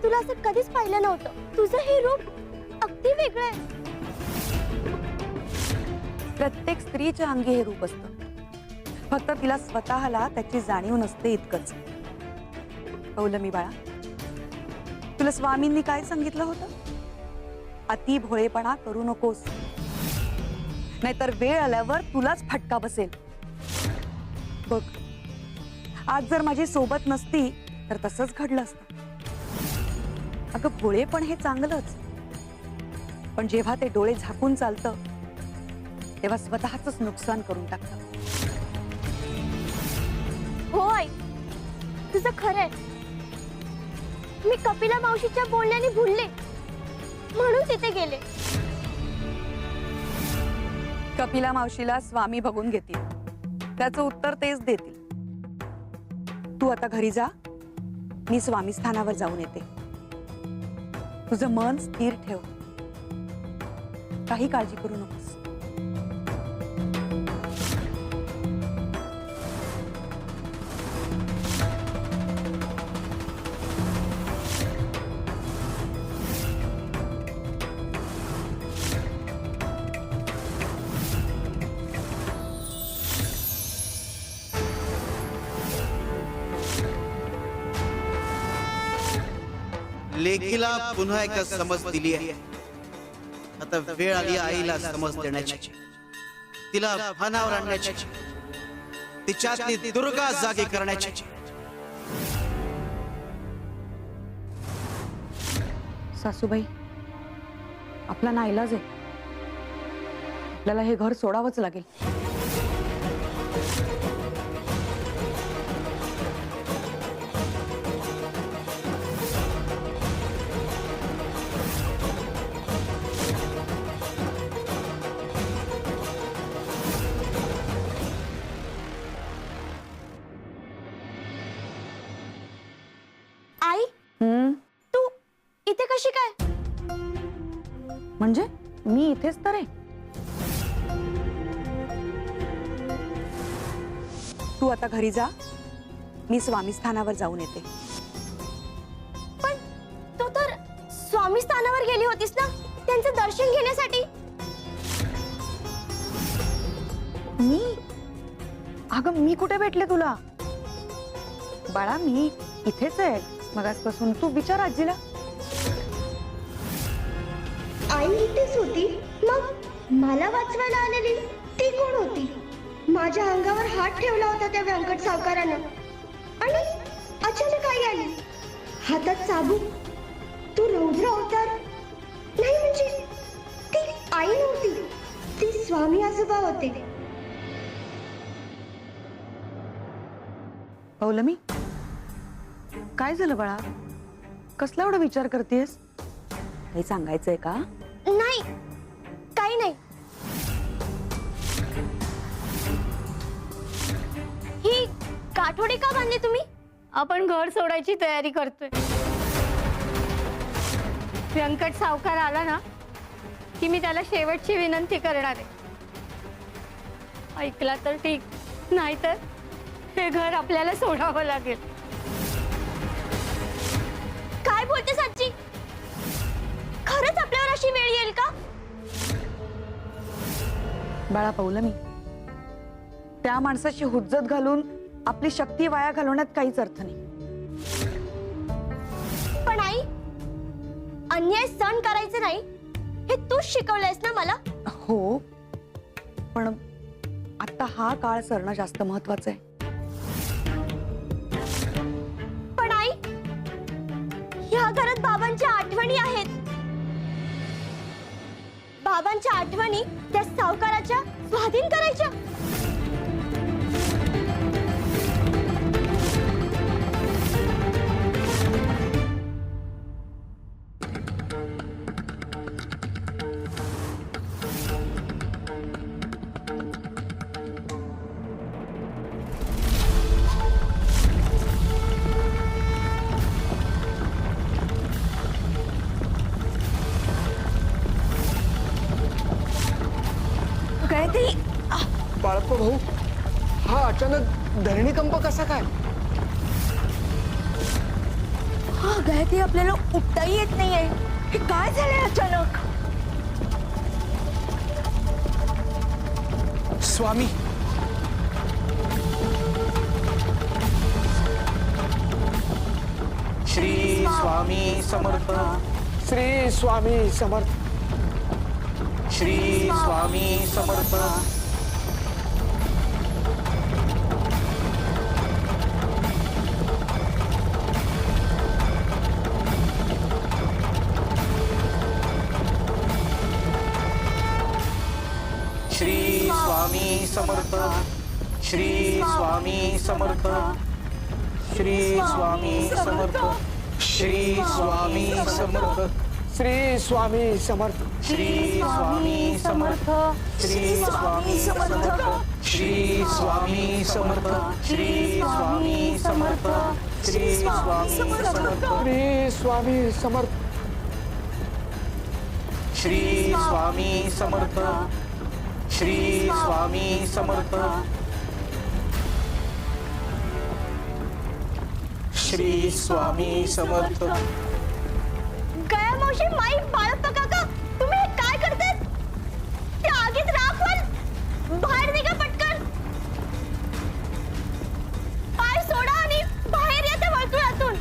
तुला असं कधीच पाहिलं नव्हतं. तुझं हे रूप अगदी वेगळं आहे. प्रत्येक स्त्रीच्या अंगी हे रूप असतं, फक्त तिला स्वतःला त्याची जाणीव नसते इतकंच. पौलमी बाळा, तुला स्वामींनी काय सांगितलं होतं? अति भोळेपणा करू नकोस, नाहीतर वेळ आल्यावर तुलाच फटका बसेल. बघ, आज जर माझी सोबत नसती तर तसंच घडलं असतं. अगं, भोळेपण हे चांगलंच, पण जेव्हा ते डोळे झाकून चालतं तेव्हा स्वतःच नुकसान करून टाकतं. हो आई, तुझं खरंय. मी कपिला मावशीच्या बोलण्याने भुलले म्हणून तिथे गेले. कपिला मावशीला स्वामी बघून घेतील, त्याचं उत्तर तेच देतील. तू आता घरी जा, मी स्वामी स्थानावर जाऊन येते. तुझं मन स्थिर ठेव, काही काळजी करू नकोस. लेकीला पुन्हा एक समज दिली आहे. आता वेळ आली आईला समज देण्याची, तिला भानावर आणण्याची, तिच्यातली दुर्गा जागी करण्याची. सासूबाई, आपला नाईलाज आहे, आपल्याला हे घर सोडावंच लागेल. आई, तू इथे कशी काय? म्हणजे मी इथेच तर आहे. तू आता घरी जा, मी स्वामी स्थानावर जाऊन येते. पण तू तर स्वामी स्थानावर गेली होतीस ना, त्यांचं दर्शन घेण्यासाठी. अगं, मी कुठे भेटले तुला? बाळा, मी इथेच आहे मगासपासून. तू विचार आजीला. आई इथेच होती, मग मला वाचवायला आलेली ती कोण होती? माझ्या अंगावर हात ठेवला होता त्या व्यंकट सावकारानं आणि अचानक आई आली, हातात चाबूक. तू रौद्र अवतार नाही, म्हणजे ती आई नव्हती, ती स्वामी आजोबा होते. पौलमी, काय झालं बाळा? कसला एवढा विचार करतेस? काही सांगायचंय का? नाही, काही नाही. ही काठोडी का बांधली तुम्ही? आपण घर सोडायची तयारी करतोय. व्यंकट सावकार आला ना की मी त्याला शेवटची विनंती करणार आहे. ऐकला तर ठीक, नाहीतर हे घर आपल्याला सोडावं लागेल. काय बोलतेस आजी? खरंच आपल्यावर अशी वेळ येईल का? बाळा पौलमी, त्या माणसाची हुज्जत घालून आपली शक्ती वाया घालवण्यात काहीच अर्थ नाही. पण आई, अन्याय सहन करायचे नाही हे तूच शिकवलंयस ना मला. हो, पण आता हा काळ सरणं जास्त महत्वाचं आहे. पण आई, ह्या घरात बाबांच्या आठवणी आहेत. बाबांच्या आठवणी त्या सावकाराच्या स्वाधीन करायच्या. बाळप्पा भाऊ, हा अचानक धरणीकंप कसा काय? गायत्री आपल्याला उठताही येत नाहीये. हे काय झालंय अचानक? स्वामी श्री स्वामी समर्थ. श्री स्वामी समर्थ. श्री स्वामी समर्थ. श्री स्वामी समर्थ. श्री स्वामी समर्थ. श्री स्वामी समर्थ. श्री स्वामी समर्थ. श्री स्वामी समर्थ. श्री स्वामी समर्थ. श्री स्वामी समर्थ. श्री स्वामी समर्थ. श्री स्वामी समर्थ. श्री स्वामी समर्थ. श्री स्वामी समर्थ. श्री स्वामी समर्थ. श्री स्वामी समर्थ. श्री स्वामी समर्थ. गया मावशी, माई, बाळप्पा काका, तुम्ही हे काय करताय? त्या आगीत राख व्हाल. बाहेर निघा पटकन. पाय सोडा आणि बाहेर या त्या वर्तुळातून.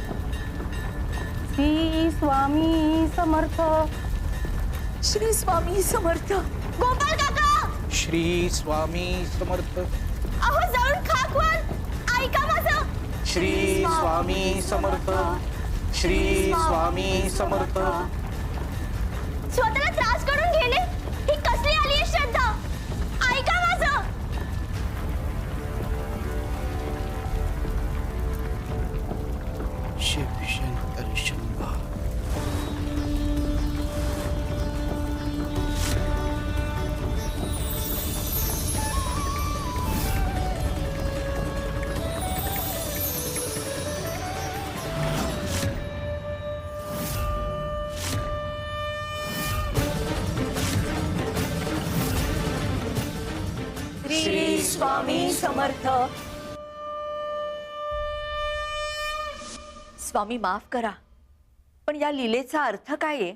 श्री स्वामी समर्थ. श्री स्वामी समर्थ. गोपाळ काका, श्री स्वामी समर्थ. अहो जळून खाक व्हाल. ऐका माझं. श्री स्वामी समर्थ. श्री स्वामी समर्थ. स्वतःला त्रास करून घेणे ही कसली आली आहे श्रद्धा? ऐका माझं. शिवशंकर शंभो. श्री स्वामी समर्थ. स्वामी माफ करा, पण या लीलेचा अर्थ काय आहे?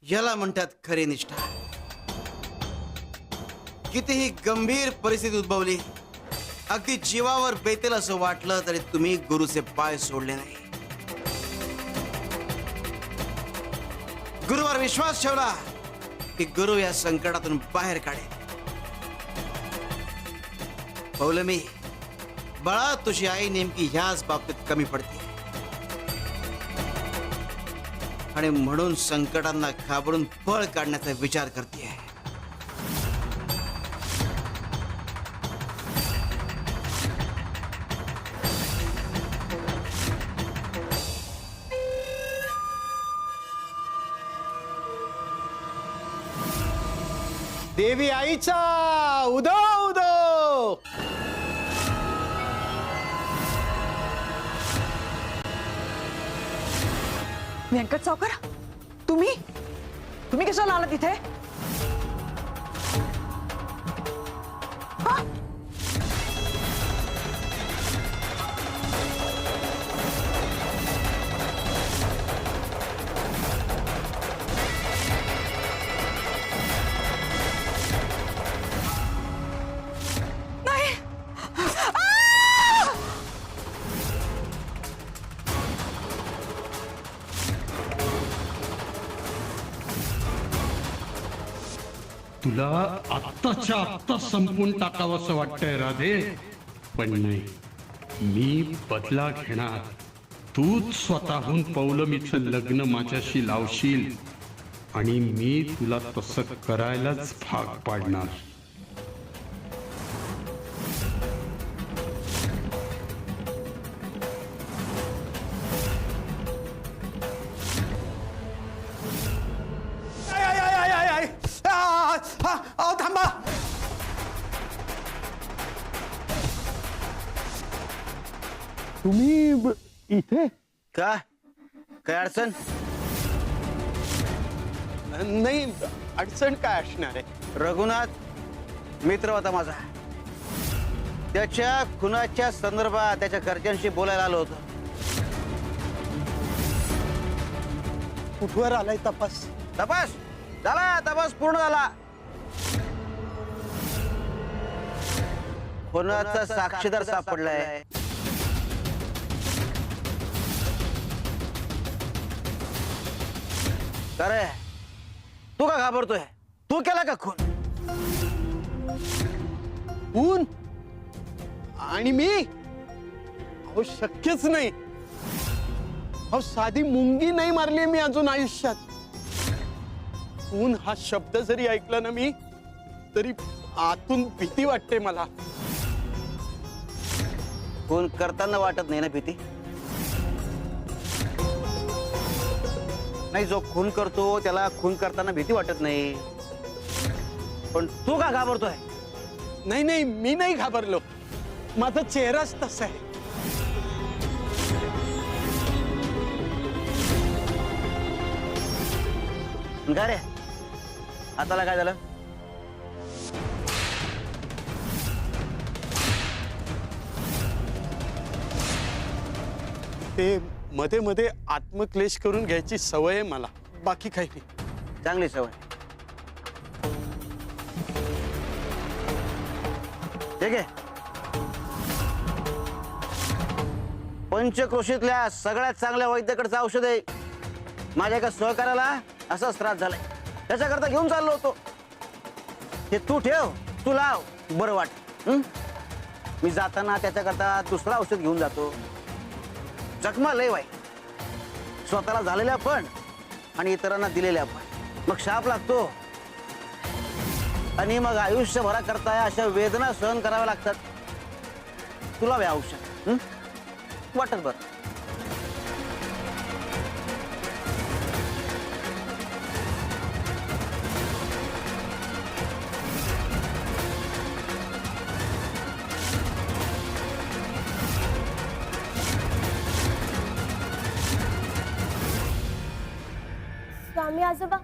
याला म्हणतात खरी निष्ठा. कितीही गंभीर परिस्थिती उद्भवली, अगदी जीवावर बेतेल असं वाटलं तरी तुम्ही गुरुचे पाय सोडले नाही. गुरुवर विश्वास ठेवला की गुरु या संकटातून बाहेर काढेल. पौलमी, बाळा, तुझी आई नेमकी ह्याच बाबतीत कमी पडते आणि म्हणून संकटांना घाबरून पळ काढण्याचा विचार करते. देवी आईचा उदो उदो. व्यंकट सावकार, तुम्ही तुम्ही कशाला आला तिथे? हा? नाही. तुला आत्ताच्या आत्ता संपून टाकावंसं वाटतंय राधे, पण नाही, मी बदला घेणार. तूच स्वतःहून पौलमीचं लग्न माझ्याशी लावशील आणि मी तुला तसं करायलाच भाग पाडणार. थांबा. तुम्ही इथे? का काय अडचण? नाही, अडचण काय असणार आहे? रघुनाथ मित्र होता माझा. त्याच्या खुनाच्या संदर्भात त्याच्या घरच्यांशी बोलायला आलो होतो. कुठवर आलाय तपास? तपास झाला, तपास पूर्ण झाला. खुनाचा साक्षीदार सापडलाय. का रे, तू का घाबरतोय? तू केला का खून? खून? आणि मी? अहो शक्यच नाही. अहो साधी मुंगी नाही मारली मी अजून आयुष्यात. खून हा शब्द जरी ऐकला ना मी, तरी आतून भीती वाटते मला. खून करताना वाटत नाही ना भीती? नाही, जो खून करतो त्याला खून करताना भीती वाटत नाही. पण तू का घाबरतोय? नाही नाही, मी नाही घाबरलो. माझा चेहराच तसा आहे. का रे, हाताला काय झालं? ते मध्ये मध्ये आत्मक्लेश करून घ्यायची सवय आहे मला, बाकी काही नाही. चांगली सवय. ठीक आहे. पंचक्रोशीतल्या सगळ्यात चांगल्या वैद्याकडचं औषध आहे. माझ्या एका सहकार्याला असाच त्रास झालाय, त्याच्याकरता घेऊन चाललो होतो. ते तू ठेव, तू लाव, बरं वाट. मी जाताना त्याच्याकरता दुसरं औषध घेऊन जातो. जखमा लय वाईट, स्वतःला झालेल्या पण आणि इतरांना दिलेल्या पण. मग शाप लागतो आणि मग आयुष्यभरा करता अशा वेदना सहन कराव्या लागतात. तुला वे औषध वाटत बरं. स्वामी आजोबा,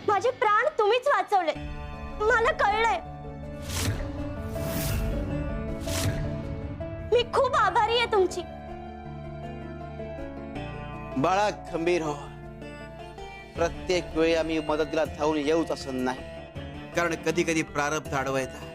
माझे प्राण तुम्हीच वाचवले. मला कळलंय. मी खूप आभारी आहे तुमची. बाळा खंबीर हो. प्रत्येक वेळी आम्ही मदतीला धावून येऊच असं नाही, कारण कधी कधी प्रारब्ध आडवा येतात.